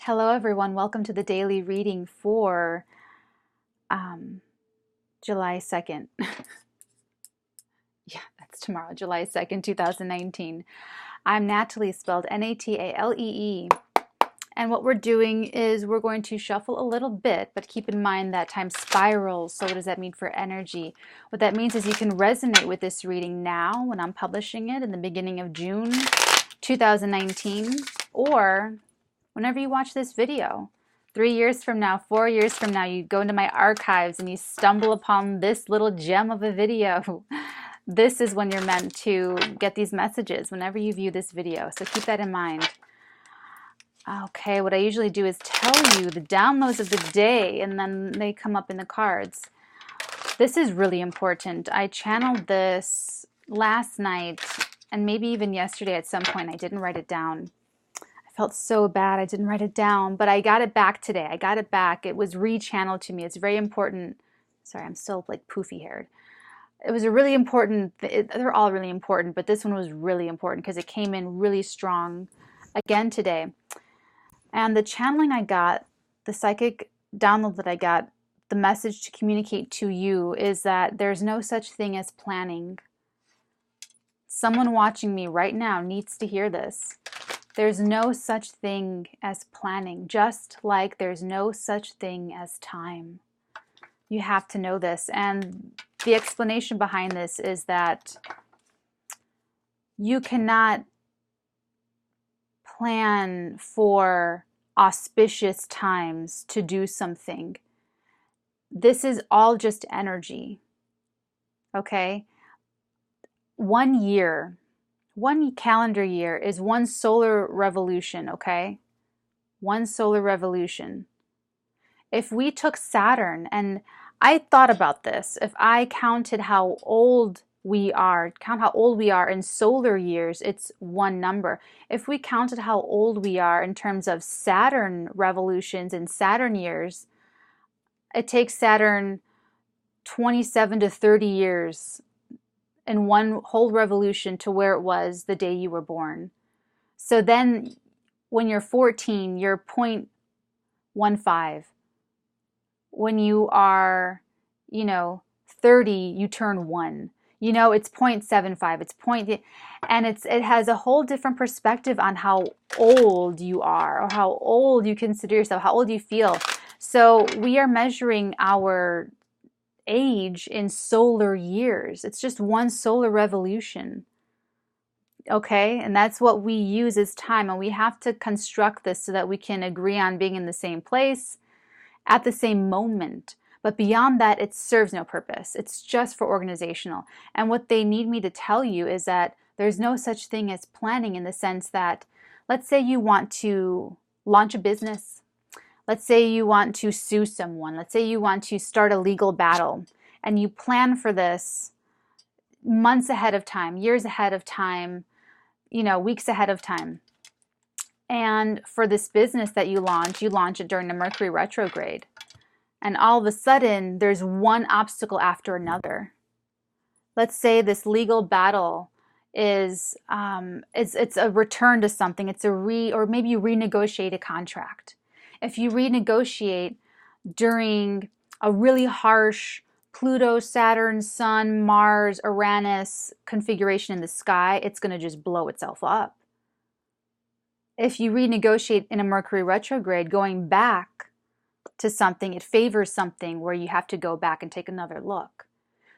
Hello everyone, welcome to the daily reading for July 2nd. Yeah, that's tomorrow, July 2nd, 2019. I'm Natalie, spelled Natalee. And what we're doing is we're going to shuffle a little bit, but keep in mind that time spirals. So what does that mean for energy? What that means is you can resonate with this reading now when I'm publishing it in the beginning of June 2019, or whenever you watch this video. 3 years from now, 4 years from now, you go into my archives and you stumble upon this little gem of a video. This is when you're meant to get these messages, whenever you view this video. So keep that in mind. Okay, what I usually do is tell you the downloads of the day, and then they come up in the cards. This is really important. I channeled this last night, and maybe even yesterday at some point. I didn't write it down. Felt so bad I didn't write it down, but I got it back today. I got it back. It was re-channeled to me. It's very important. Sorry, I'm still like poofy haired. It was a really important, they're all really important, but this one was really important because it came in really strong again today. And the channeling I got, the psychic download that I got, the message to communicate to you is that there's no such thing as planning. Someone watching me right now needs to hear this. There's no such thing as planning, just like there's no such thing as time. You have to know this. And the explanation behind this is that you cannot plan for auspicious times to do something. This is all just energy. Okay? 1 year. 1 calendar year is 1 solar revolution, okay? 1 solar revolution. If we took Saturn, and I thought about this, if I counted how old we are, count how old we are in solar years, it's 1 number. If we counted how old we are in terms of Saturn revolutions and Saturn years, it takes Saturn 27 to 30 years in 1 whole revolution to where it was the day you were born. So then when you're 14, you're 0.15. When you are, 30, you turn 1. It's 0.75. It's and it has a whole different perspective on how old you are, or how old you consider yourself, how old you feel. So we are measuring our age in solar years. It's just 1 solar revolution. Okay, and that's what we use as time, and we have to construct this so that we can agree on being in the same place at the same moment. But beyond that, it serves no purpose. It's just for organizational. And what they need me to tell you is that there's no such thing as planning, in the sense that, let's say you want to launch a business. Let's say you want to sue someone. Let's say you want to start a legal battle, and you plan for this months ahead of time, years ahead of time, weeks ahead of time. And for this business that you launch it during the Mercury retrograde. And all of a sudden, there's 1 obstacle after another. Let's say this legal battle is it's a return to something. It's or maybe you renegotiate a contract. If you renegotiate during a really harsh Pluto, Saturn, Sun, Mars, Uranus configuration in the sky, it's going to just blow itself up. If you renegotiate in a Mercury retrograde, going back to something, it favors something where you have to go back and take another look.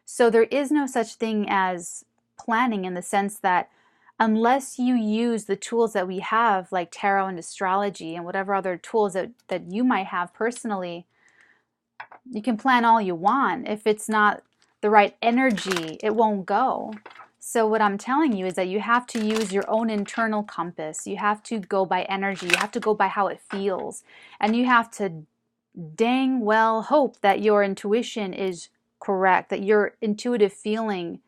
So there is no such thing as planning, in the sense that unless you use the tools that we have, like tarot and astrology and whatever other tools that you might have personally, you can plan all you want. If it's not the right energy, it won't go. So what I'm telling you is that you have to use your own internal compass. You have to go by energy. You have to go by how it feels. And you have to dang well hope that your intuition is correct, that your intuitive feeling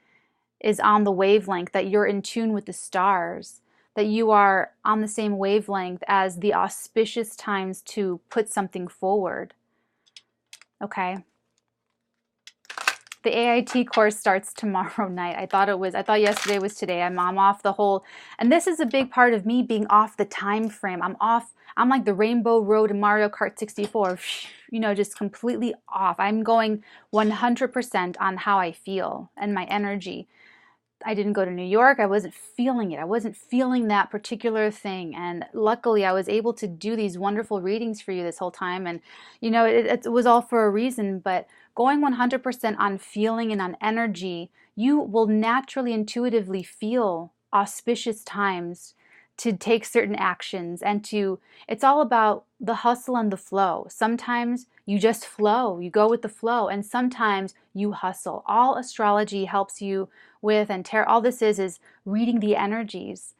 is on the wavelength, that you're in tune with the stars, that you are on the same wavelength as the auspicious times to put something forward. Okay? The AIT course starts tomorrow night. I thought yesterday was today. I'm off the whole, and this is a big part of me being off the time frame. I'm like the Rainbow Road in Mario Kart 64, you know, just completely off. I'm going 100% on how I feel and my energy. I didn't go to New York. I wasn't feeling it. I wasn't feeling that particular thing. And luckily, I was able to do these wonderful readings for you this whole time. And, you know, it was all for a reason. But going 100% on feeling and on energy, you will naturally, intuitively feel auspicious times to take certain actions and to, it's all about the hustle and the flow. Sometimes you just flow, you go with the flow, and sometimes you hustle. All astrology helps you with, and tarot, all this is reading the energies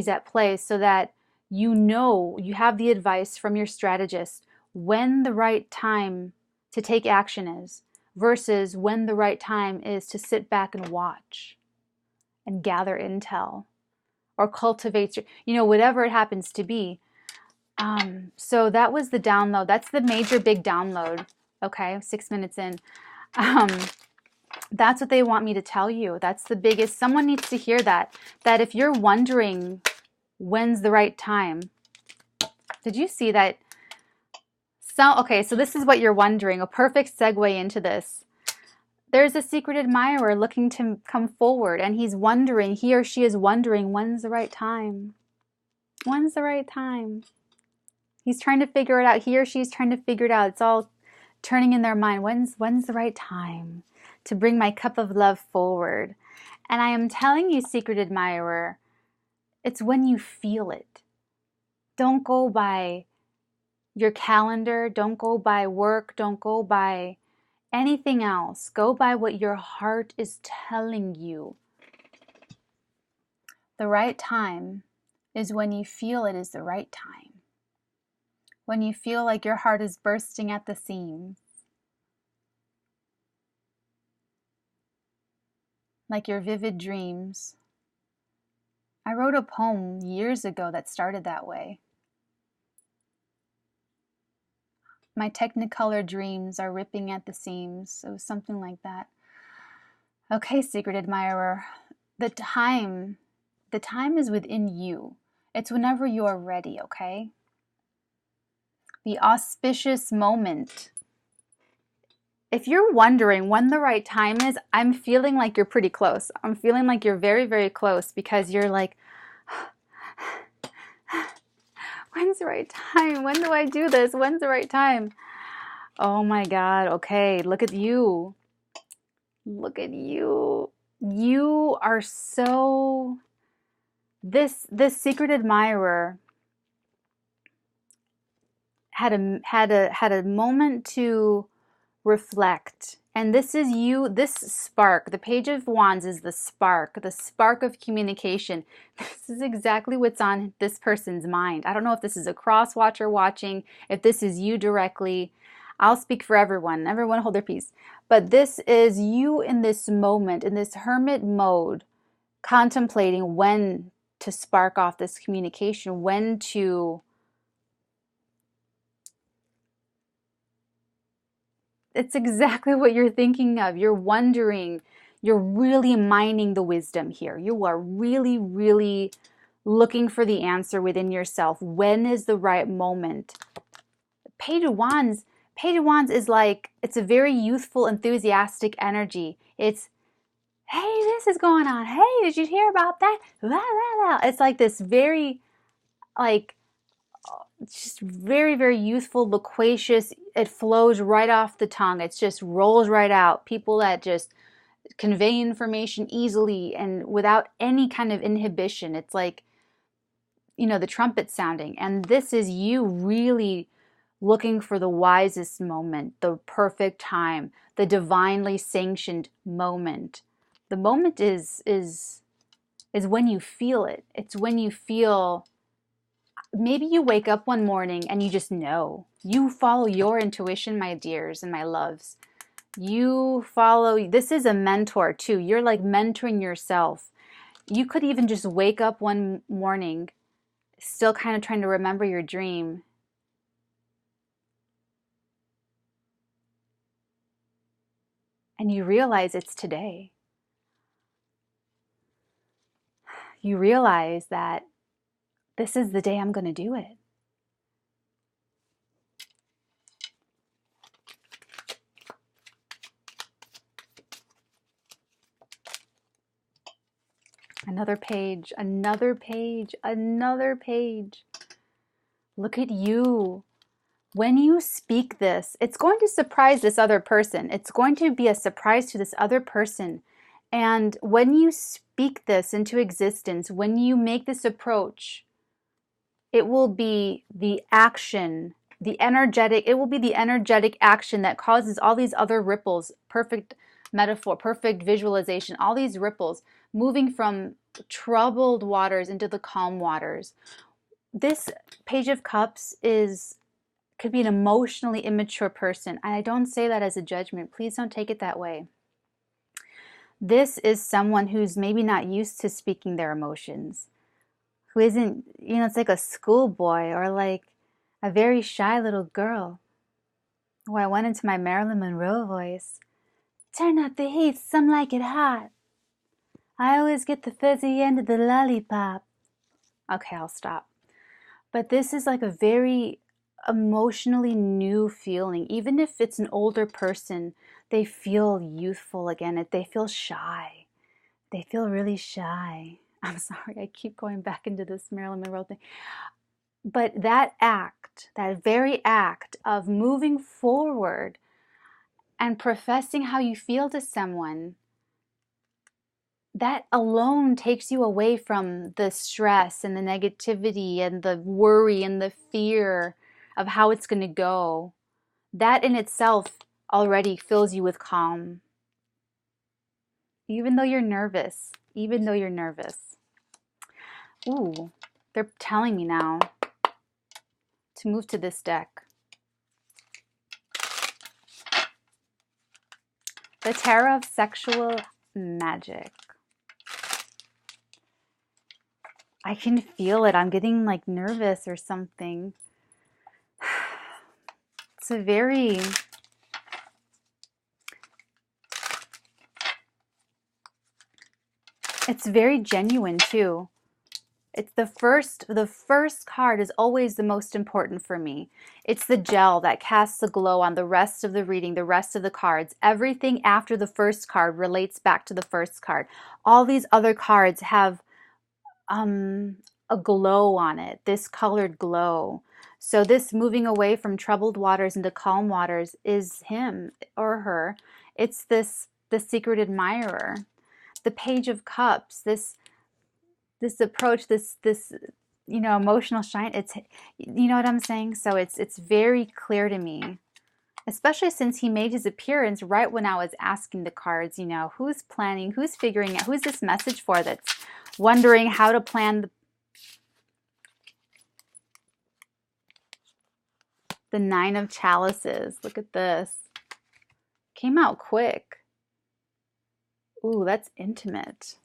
at play, so that you know, you have the advice from your strategist when the right time to take action is, versus when the right time is to sit back and watch and gather intel or cultivate, you know, whatever it happens to be. So that was the download. That's the major big download. Okay, 6 minutes in. That's what they want me to tell you. That's the biggest. Someone needs to hear that. That if you're wondering when's the right time. Did you see that? So, okay, so this is what you're wondering. A perfect segue into this. There's a secret admirer looking to come forward, and he's wondering, he or she is wondering, when's the right time? When's the right time? He's trying to figure it out. He or she's trying to figure it out. It's all turning in their mind. When's the right time to bring my cup of love forward? And I am telling you, secret admirer, it's when you feel it. Don't go by your calendar. Don't go by work. Don't go by anything else. Go by what your heart is telling you. The right time is when you feel it is the right time. When you feel like your heart is bursting at the seams. Like your vivid dreams. I wrote a poem years ago that started that way. My technicolor dreams are ripping at the seams. It was something like that. Okay, secret admirer. The time is within you. It's whenever you are ready, okay? The auspicious moment. If you're wondering when the right time is, I'm feeling like you're pretty close. I'm feeling like you're very, very close, because you're like, when's the right time? When do I do this? When's the right time? Oh my God. Okay, look at you. Look at you. You are so... This secret admirer had a moment to reflect. And this is you, this spark. The Page of Wands is the spark of communication. This is exactly what's on this person's mind. I don't know if this is a cross watcher watching, if this is you directly. I'll speak for everyone. Everyone hold their peace. But this is you in this moment, in this hermit mode, contemplating when to spark off this communication, when to... It's exactly what you're thinking of. You're wondering, you're really mining the wisdom here. You are really, really looking for the answer within yourself. When is the right moment? Page of Wands is like, it's a very youthful, enthusiastic energy. It's, hey, this is going on. Hey, did you hear about that? Blah, blah, blah. It's like this very, like, just very, very youthful, loquacious. It flows right off the tongue. It just rolls right out. People that just convey information easily and without any kind of inhibition. It's like, you know, the trumpet sounding. And this is you really looking for the wisest moment, the perfect time, the divinely sanctioned moment. The moment is when you feel it. It's when you feel... Maybe you wake up one morning and you just know. You follow your intuition, my dears and my loves. You follow... This is a mentor too. You're like mentoring yourself. You could even just wake up one morning still kind of trying to remember your dream. And you realize it's today. You realize that this is the day I'm going to do it. Another page, another page, another page. Look at you. When you speak this, it's going to surprise this other person. It's going to be a surprise to this other person. And when you speak this into existence, when you make this approach, it will be the action, it will be the energetic action that causes all these other ripples, perfect metaphor, perfect visualization, all these ripples moving from troubled waters into the calm waters. This Page of Cups could be an emotionally immature person. And I don't say that as a judgment. Please don't take it that way. This is someone who's maybe not used to speaking their emotions, who isn't, it's like a schoolboy or like a very shy little girl. Oh, I went into my Marilyn Monroe voice. Turn up the heat, some like it hot. I always get the fuzzy end of the lollipop. Okay, I'll stop. But this is like a very emotionally new feeling. Even if it's an older person, they feel youthful again. They feel shy. They feel really shy. I'm sorry, I keep going back into this Marilyn Monroe thing. But that very act of moving forward and professing how you feel to someone, that alone takes you away from the stress and the negativity and the worry and the fear of how it's going to go. That in itself already fills you with calm. Even though you're nervous. Even though you're nervous. Ooh, they're telling me now to move to this deck. The Tarot of Sexual Magic. I can feel it. I'm getting like nervous or something. It's very genuine too. It's the first card is always the most important for me. It's the gel that casts a glow on the rest of the reading, the rest of the cards. Everything after the first card relates back to the first card. All these other cards have a glow on it, this colored glow. So this moving away from troubled waters into calm waters is him or her. It's the secret admirer. The Page of Cups, this approach, this emotional shine. It's, you know what I'm saying? So it's very clear to me, especially since he made his appearance right when I was asking the cards, who's planning, who's figuring out, who's this message for, that's wondering how to plan the Nine of Chalices. Look at this. Came out quick. Ooh, that's intimate.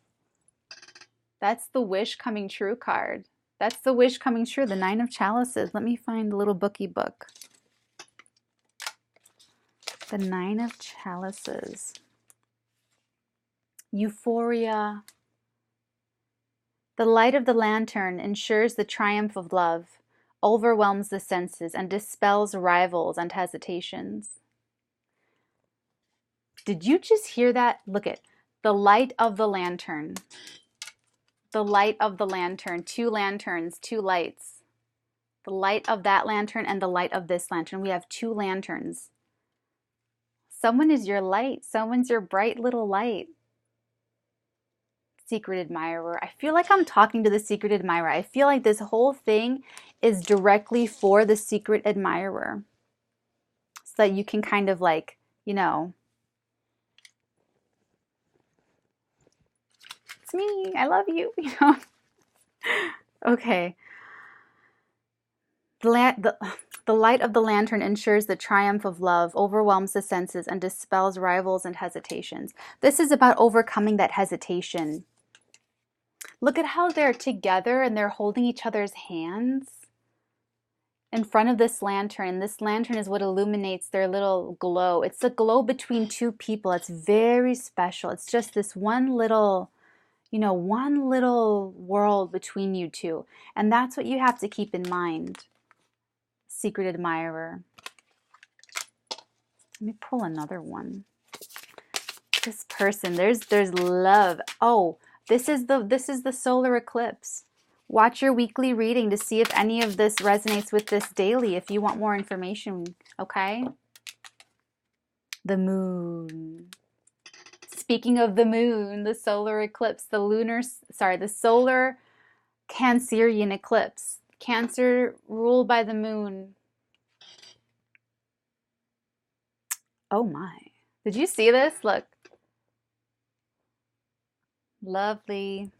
That's the wish coming true card. That's the wish coming true, the Nine of Chalices. Let me find the little bookie book. The Nine of Chalices. Euphoria. The light of the lantern ensures the triumph of love, overwhelms the senses, and dispels rivals and hesitations. Did you just hear that? Look at the light of the lantern. The light of the lantern. Two lanterns, two lights. The light of that lantern and the light of this lantern. We have two lanterns. Someone is your light. Someone's your bright little light. Secret admirer. I feel like I'm talking to the secret admirer. I feel like this whole thing is directly for the secret admirer. So that you can kind of like, it's me, I love you, Okay. The light of the lantern ensures the triumph of love, overwhelms the senses, and dispels rivals and hesitations. This is about overcoming that hesitation. Look at how they're together and they're holding each other's hands in front of this lantern. This lantern is what illuminates their little glow. It's the glow between two people. It's very special. It's just this one little, one little world between you two. And that's what you have to keep in mind, secret admirer. Let me pull another one. This person, there's love. Oh, This is the solar eclipse. Watch your weekly reading to see if any of this resonates with this daily if you want more information, okay? The moon. Speaking of the moon, the solar eclipse, the solar Cancerian eclipse. Cancer ruled by the moon. Oh my. Did you see this? Look. Lovely.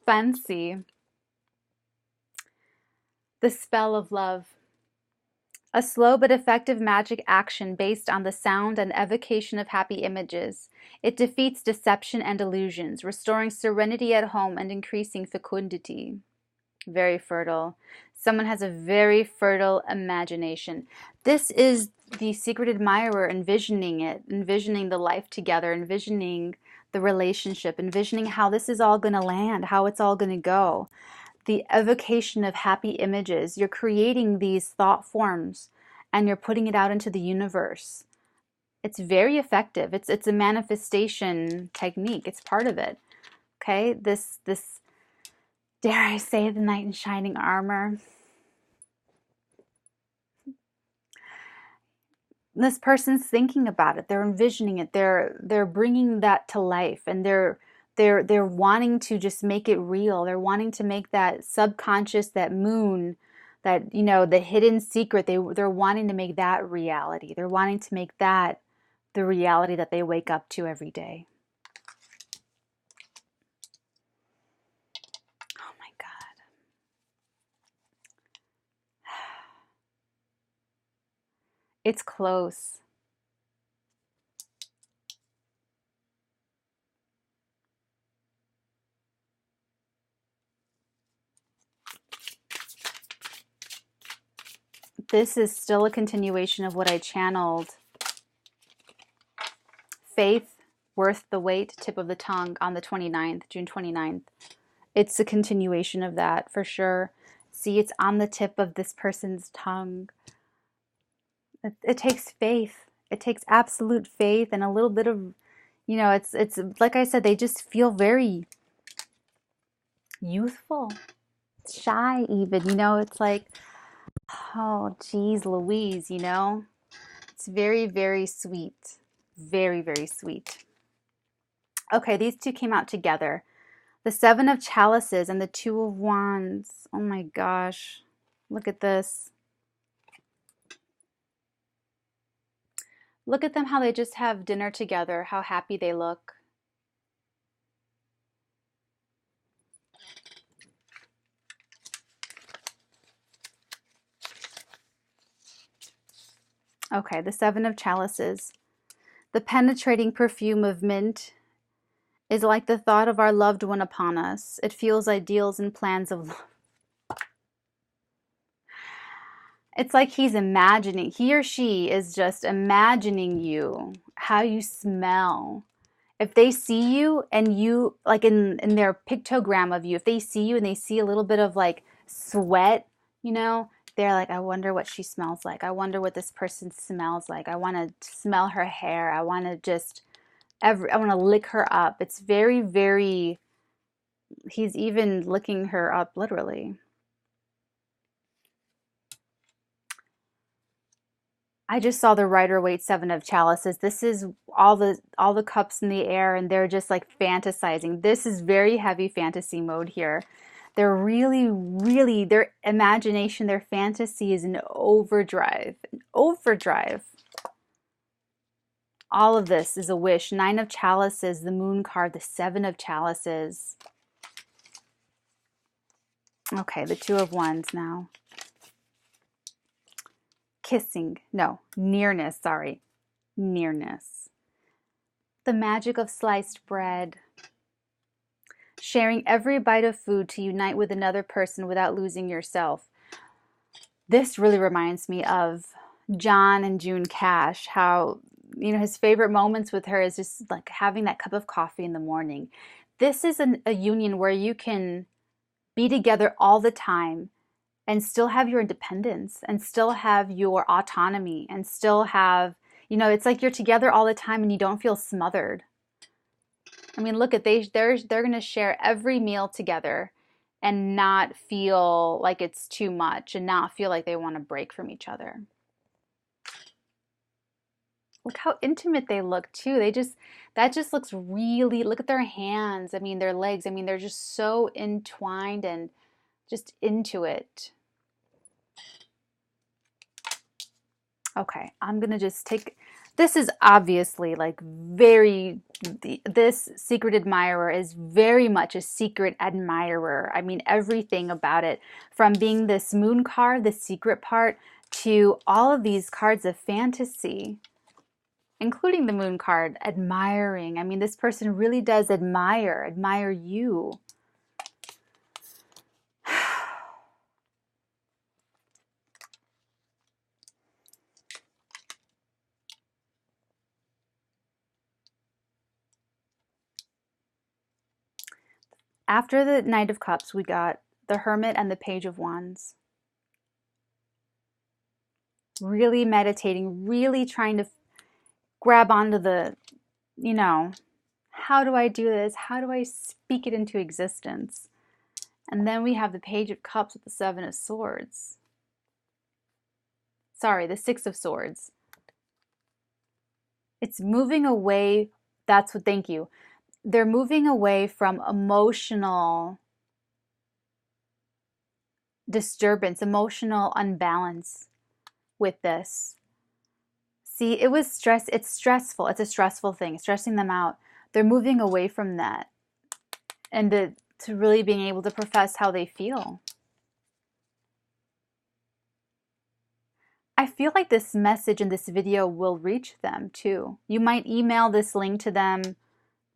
Fancy. The spell of love. A slow but effective magic action based on the sound and evocation of happy images. It defeats deception and illusions, restoring serenity at home and increasing fecundity. Very fertile. Someone has a very fertile imagination. This is the secret admirer envisioning it, envisioning the life together, envisioning the relationship, envisioning how this is all going to land, how it's all going to go. The evocation of happy images. You're creating these thought forms and you're putting it out into the universe. It's very effective. It's a manifestation technique. It's part of it. Okay? This dare I say, the knight in shining armor. This person's thinking about it. They're envisioning it. They're bringing that to life, and they're wanting to just make it real. They're wanting to make that subconscious, that moon, that the hidden secret. They're wanting to make that reality. They're wanting to make that the reality that they wake up to every day. Oh my God. It's close. This is still a continuation of what I channeled. Faith, worth the wait, tip of the tongue on the 29th, June 29th. It's a continuation of that for sure. See, it's on the tip of this person's tongue. It takes faith. It takes absolute faith and a little bit of, it's like I said, they just feel very youthful, shy even, it's like, oh, geez, Louise, It's very, very sweet. Very, very sweet. Okay, these two came out together. The Seven of Chalices and the Two of Wands. Oh my gosh. Look at this. Look at them, how they just have dinner together, how happy they look. Okay, the Seven of Chalices. The penetrating perfume of mint is like the thought of our loved one upon us. It fuels ideals and plans of love. It's like he or she is just imagining you, how you smell. If they see you and you, like in their pictogram of you, if they see you and they see a little bit of like sweat, they're like, I wonder what she smells like. I wonder what this person smells like. I want to smell her hair. I want to lick her up. It's very, very, he's even licking her up literally. I just saw the Rider-Waite Seven of Chalices. This is all the cups in the air, and they're just like fantasizing. This is very heavy fantasy mode here. They're really, really, their imagination, their fantasy is in overdrive. Overdrive. All of this is a wish. Nine of Chalices, the Moon card, the Seven of Chalices. Okay, the Two of Wands now. Kissing. No, nearness, sorry. Nearness. The magic of sliced bread. Sharing every bite of food to unite with another person without losing yourself. This really reminds me of John and June Cash, how, his favorite moments with her is just like having that cup of coffee in the morning. This is a union where you can be together all the time and still have your independence and still have your autonomy and still have, You know, it's like you're together all the time and you don't feel smothered. I mean, look at they're going to share every meal together and not feel like it's too much and not feel like they want to break from each other. Look how intimate they look too. That just looks really, look at their hands. I mean, their legs. I mean, they're just so entwined and just into it. Okay, I'm gonna just take, this is obviously like this secret admirer is very much a secret admirer. I mean, everything about it, from being this moon card, the secret part, to all of these cards of fantasy, including the moon card, admiring. I mean, this person really does admire you. After the Knight of Cups, we got the Hermit and the Page of Wands. Really meditating, really trying to grab onto the, you know, how do I do this? How do I speak it into existence? And then we have the Page of Cups with the Seven of Swords. Sorry, the Six of Swords. It's moving away. That's what, thank you. They're moving away from emotional disturbance, emotional unbalance with this. See, it was stress. It's stressful. It's a stressful thing, stressing them out. They're moving away from that and to really being able to profess how they feel. I feel like this message in this video will reach them too. You might email this link to them.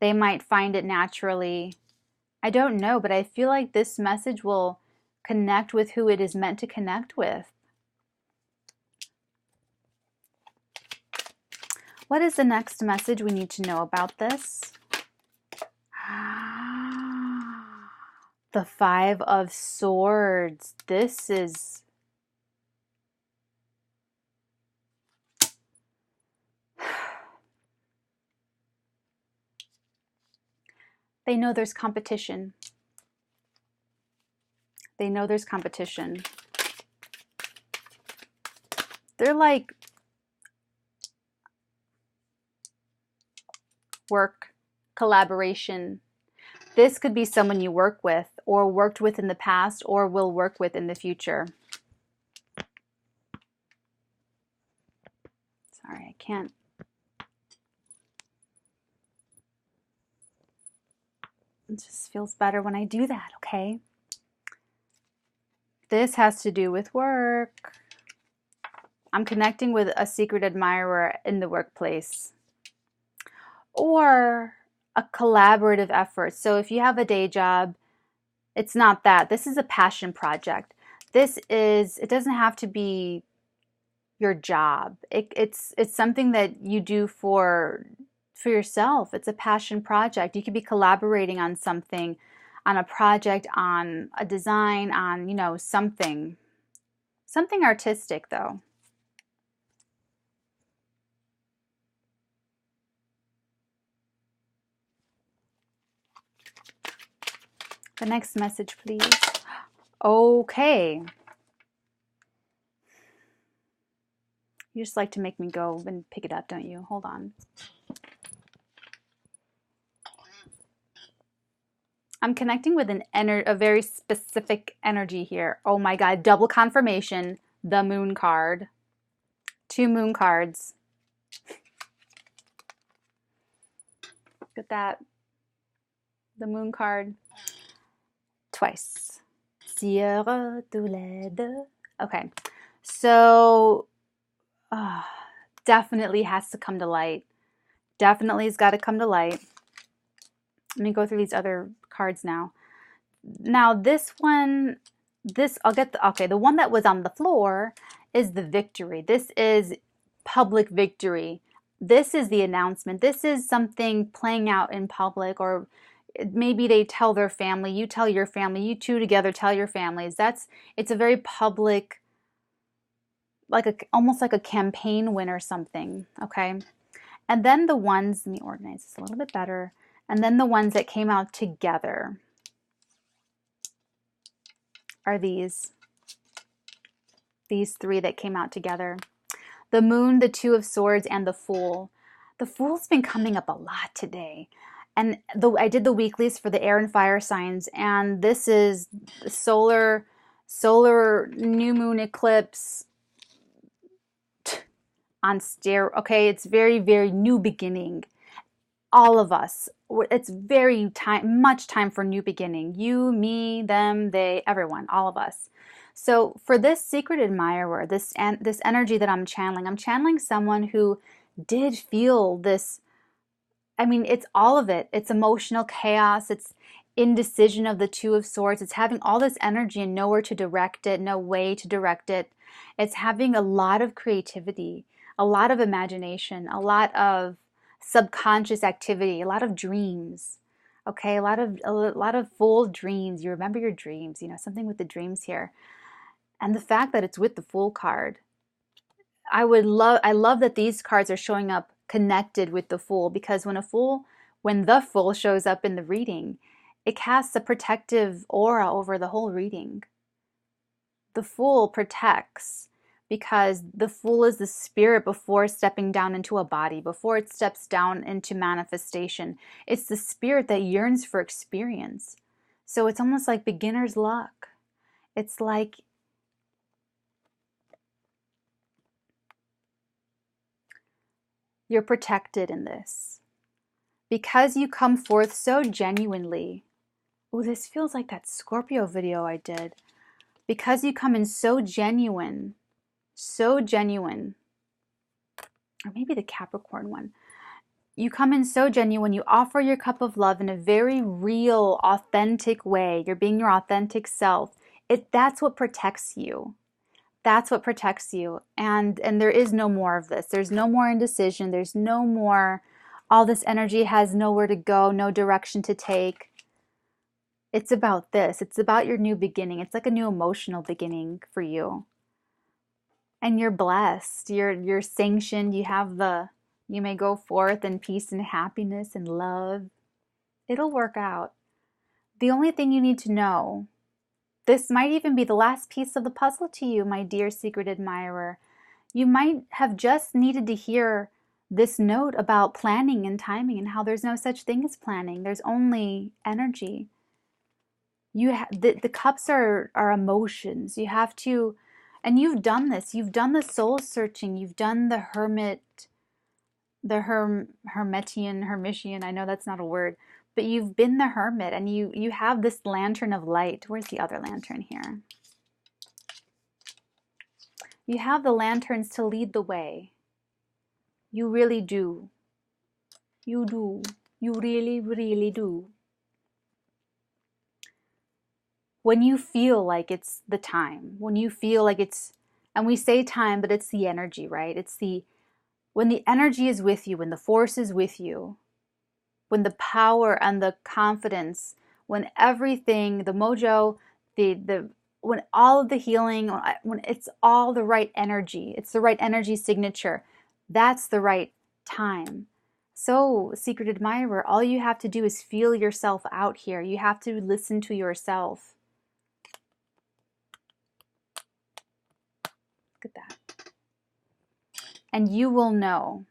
They might find it naturally. I don't know, but I feel like this message will connect with who it is meant to connect with. What is the next message we need to know about this? The Five of Swords. This is... They know there's competition. They know there's competition. They're like work, collaboration. This could be someone you work with or worked with in the past or will work with in the future. Sorry, I can't. It just feels better when I do that, okay? This has to do with work. I'm connecting with a secret admirer in the workplace or a collaborative effort. So if you have a day job, it's not that. This is a passion project. It doesn't have to be your job. It's something that you do for yourself. It's a passion project. You could be collaborating on something, on a project, on a design, on, you know, something artistic though. The next message, please. Okay. You just like to make me go and pick it up, don't you? Hold on. I'm connecting with a very specific energy here. Oh my God, double confirmation. The Moon card. 2 Moon cards. Look at that. The Moon card. Twice. Sierra tous les deux. Okay, so definitely has to come to light. Definitely has got to come to light. Let me go through these other cards now. Now this one, I'll get the one that was on the floor is the victory. This is public victory. This is the announcement. This is something playing out in public, or maybe they tell their family, you tell your family, you two together tell your families. It's a very public like almost like a campaign win or something, okay? And then the ones, let me organize this a little bit better, and then the ones that came out together are these three that came out together. The Moon, the Two of Swords, and the Fool. The Fool's been coming up a lot today. And I did the weeklies for the air and fire signs, and this is the solar new moon eclipse on okay, it's very, very new beginning. All of us, it's very much time for new beginning. You, me, them, they, everyone, all of us. So for this secret admirer, this energy that I'm channeling someone who did feel this. I mean, it's all of it. It's emotional chaos. It's indecision of the Two of Swords. It's having all this energy and nowhere to direct it, no way to direct it. It's having a lot of creativity, a lot of imagination, a lot of subconscious activity, a lot of dreams. Okay, a lot of full dreams. You remember your dreams, something with the dreams here. And the fact that it's with the Fool card. I love that these cards are showing up connected with the Fool, because when the Fool shows up in the reading, it casts a protective aura over the whole reading. The Fool protects because the Fool is the spirit before stepping down into a body, before it steps down into manifestation. It's the spirit that yearns for experience. So it's almost like beginner's luck. It's like you're protected in this because you come forth so genuinely. Oh, this feels like that Scorpio video I did. Because you come in so genuine, or maybe the Capricorn one. You come in so genuine, you offer your cup of love in a very real, authentic way. You're being your authentic self. That's what protects you. That's what protects you. And there is no more of this. There's no more indecision. There's no more, all this energy has nowhere to go, no direction to take. It's about this. It's about your new beginning. It's like a new emotional beginning for you. And you're blessed. You're sanctioned. You may go forth in peace and happiness and love. It'll work out. The only thing you need to know, this might even be the last piece of the puzzle to you, my dear secret admirer. You might have just needed to hear this note about planning and timing and how there's no such thing as planning. There's only energy. The cups are emotions. You have to, and you've done this. You've done the soul searching. You've done the hermitian. I know that's not a word, but you've been the hermit, and you have this lantern of light. Where's the other lantern here? You have the lanterns to lead the way. You really do. You do. You really, really do. When you feel like it's the time, when you feel like it's, and we say time, but it's the energy, right? When the energy is with you, when the force is with you, when the power and the confidence, when everything, the mojo, when all of the healing, when it's all the right energy, it's the right energy signature, that's the right time. So, secret admirer, all you have to do is feel yourself out here. You have to listen to yourself. Look at that. And you will know.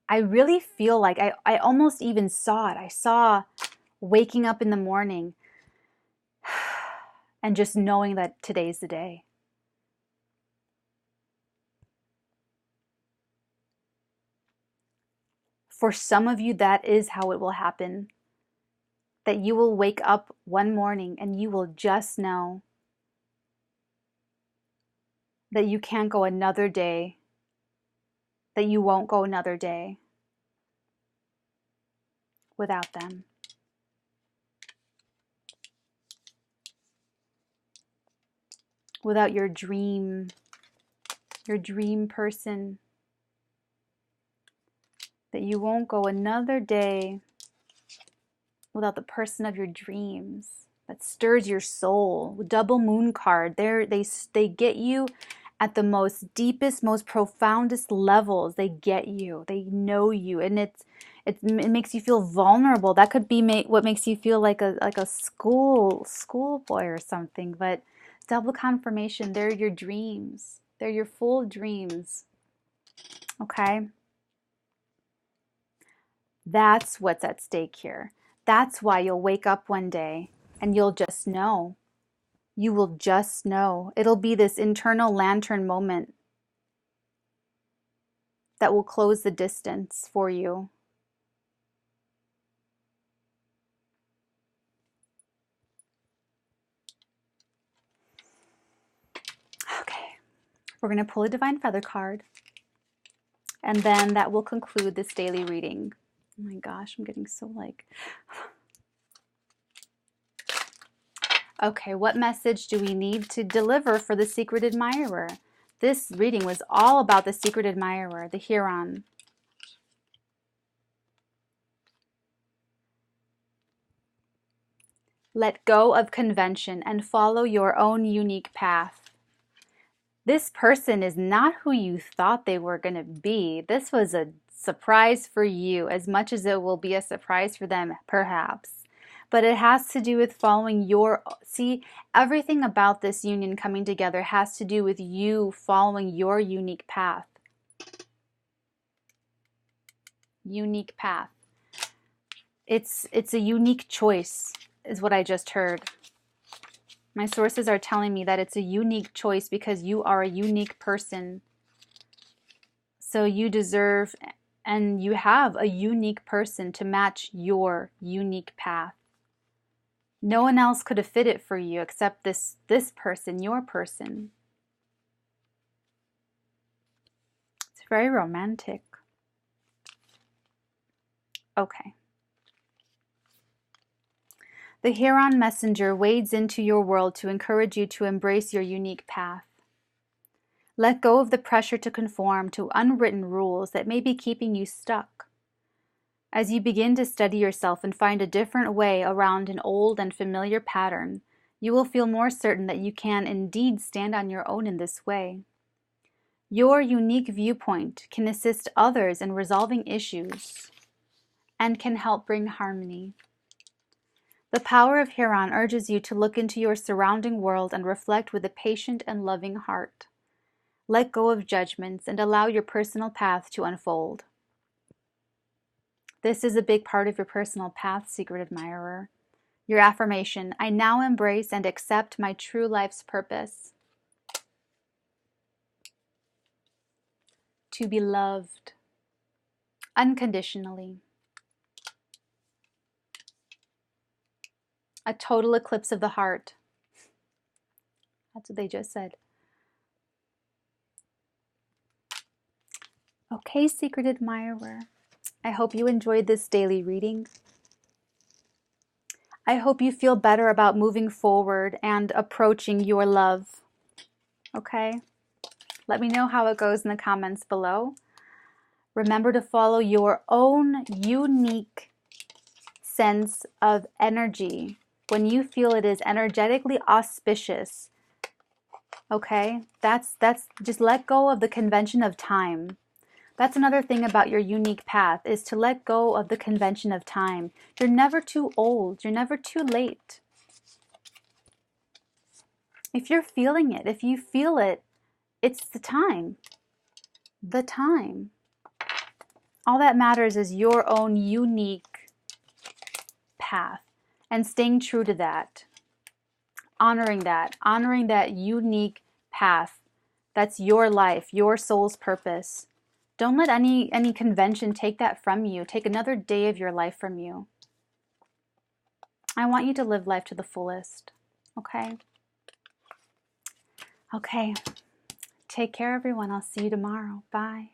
I really feel like I almost even saw it. I saw waking up in the morning and just knowing that today's the day. For some of you, that is how it will happen. That you will wake up one morning and you will just know that you can't go another day, that you won't go another day without them. Without your dream person, that you won't go another day without the person of your dreams that stirs your soul. Double moon card, they get you at the most deepest, most profoundest levels. They get you, they know you, and it makes you feel vulnerable. That could be what makes you feel like a schoolboy or something. But double confirmation, they're your dreams. They're your full dreams. Okay? That's what's at stake here. That's why you'll wake up one day and you'll just know. You will just know. It'll be this internal lantern moment that will close the distance for you. Okay, we're going to pull a Divine Feather card, and then that will conclude this daily reading. Oh my gosh, I'm getting so like... Okay, what message do we need to deliver for the Secret Admirer? This reading was all about the Secret Admirer, the Huron. Let go of convention and follow your own unique path. This person is not who you thought they were going to be. This was a surprise for you, as much as it will be a surprise for them, perhaps. But it has to do with following your... See, everything about this union coming together has to do with you following your unique path. Unique path. It's a unique choice, is what I just heard. My sources are telling me that it's a unique choice because you are a unique person. So you deserve and you have a unique person to match your unique path. No one else could have fit it for you except this person, your person. It's very romantic. Okay. The Huron messenger wades into your world to encourage you to embrace your unique path. Let go of the pressure to conform to unwritten rules that may be keeping you stuck. As you begin to study yourself and find a different way around an old and familiar pattern, you will feel more certain that you can indeed stand on your own in this way. Your unique viewpoint can assist others in resolving issues and can help bring harmony. The power of Huron urges you to look into your surrounding world and reflect with a patient and loving heart. Let go of judgments and allow your personal path to unfold. This is a big part of your personal path, Secret Admirer. Your affirmation: I now embrace and accept my true life's purpose. To be loved unconditionally. A total eclipse of the heart. That's what they just said. Okay, Secret Admirer. I hope you enjoyed this daily reading. I hope you feel better about moving forward and approaching your love. Okay? Let me know how it goes in the comments below. Remember to follow your own unique sense of energy when you feel it is energetically auspicious. Okay? That's just let go of the convention of time. That's another thing about your unique path, is to let go of the convention of time. You're never too old. You're never too late. If you're feeling it, if you feel it, it's the time. The time. All that matters is your own unique path and staying true to that. Honoring that unique path. That's your life, your soul's purpose. Don't let any convention take that from you. Take another day of your life from you. I want you to live life to the fullest. Okay? Okay. Take care, everyone. I'll see you tomorrow. Bye.